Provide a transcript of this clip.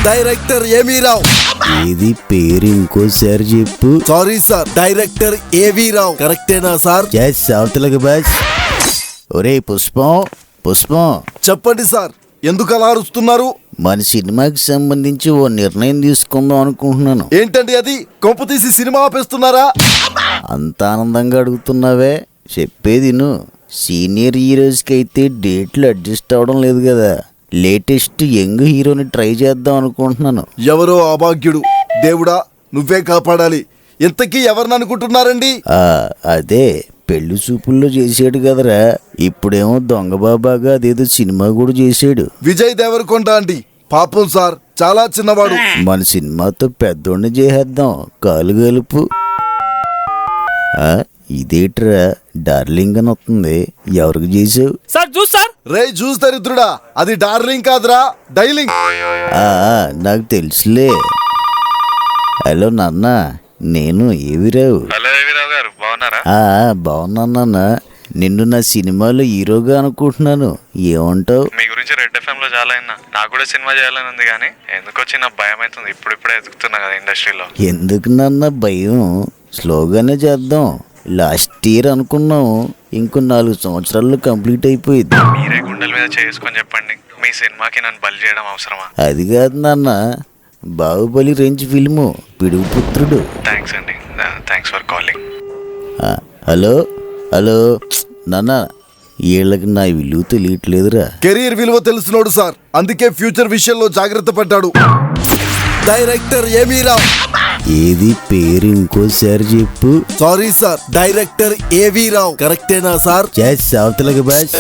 Director ఏవి రావు. ఇది పేరు ఇంకోసారి చెప్పు. సారీ సార్, డైరెక్టర్ ఏవి రావు. కరెక్టేనా సార్? అవతలకి బాస్. ఒరే పుష్పం చెప్పండి సార్, ఎందుకు అలా అరుస్తున్నారు? మన సినిమాకి సంబంధించి ఓ నిర్ణయం తీసుకుందాం అనుకుంటున్నాను. ఏంటండి అది? కొంప తీసి సినిమా ఆపేస్తున్నారా? అంత ఆనందంగా అడుగుతున్నావే, చెప్పేది నువ్వు. సీనియర్ హీరోస్కి అయితే డేట్లు అడ్జస్ట్ అవడం లేదు కదా, లేటెస్ట్ యంగ్ హీరోని ట్రై చేద్దాం అనుకుంటున్నాను. ఎవరో అభాగ్యుడు, దేవుడా నువ్వే కాపాడాలి. ఇంతకీ ఎవరిని అనుకుంటున్నారండి? అదే పెళ్లి చూపుల్లో చేసాడు కదరా, ఇప్పుడేమో దొంగ బాబాగా అదేదో సినిమా కూడా చేసాడు. విజయ్ దేవరకొండ అండి. పాపం సార్, చాలా చిన్నవాడు. మన సినిమాతో పెద్దోడిని చేసేద్దాం, కాలు గలుపు. ఇదేట్రా డార్లింగ్ అని వస్తుంది, ఎవరికి చేసావు? Sir juice sir. రే జ్యూస్ దరిద్రుడా, అది డార్లింగ్ కాదురా, డైలింగ్. నాకు తెలుసులే. హలో నాన్న, నేను ఏవిరావు. హలో ఏవిరావు గారు, బాగున్నారా? బాగున్నాను నాన్న. నిన్ను నా సినిమాలో హీరోగా అనుకుంటున్నాను, ఏమంటావు? మీ గురించి రెడ్ FM లో చాలా అయినా, నాకు కూడా సినిమా చేయాలని ఉంది, కానీ ఎందుకు చిన్న భయం అవుతుంది. ఇప్పుడిప్పుడే ఎదుగుతున్నా కదా ఇండస్ట్రీలో. ఎందుకు నాన్న భయం? స్లోగానే చేద్దాం. లాస్ట్ ఇయర్ అనుకున్నాం, ఇంకో 4 సంవత్సరాల్లో కంప్లీట్ అయిపోయింది. మీరే గుండెల మీద చేసుకొని చెప్పండి, మీ సినిమాకి నన్ను బలి చేయడం అవసరమా? అది కాదు నాన్న, బాహుబలి రేంజ్ ఫిల్ము, పిడుగు పుత్రుడు. థ్యాంక్స్ అండి, థ్యాంక్స్ ఫర్ కాలింగ్. హలో నాన్న, వీళ్ళకి నా విలువ తెలియట్లేదురా. కెరీర్ విలువ తెలుసునోడు సార్, అందుకే ఫ్యూచర్ విషయంలో జాగ్రత్త పడ్డాడు. డైరెక్టర్ ఏవి రావు. ఏది పేరు ఇంకోసారి చెప్పు. సారీ సార్, డైరెక్టర్ ఏవి రావు. కరెక్టేనా సార్? అవతలకి బాస్.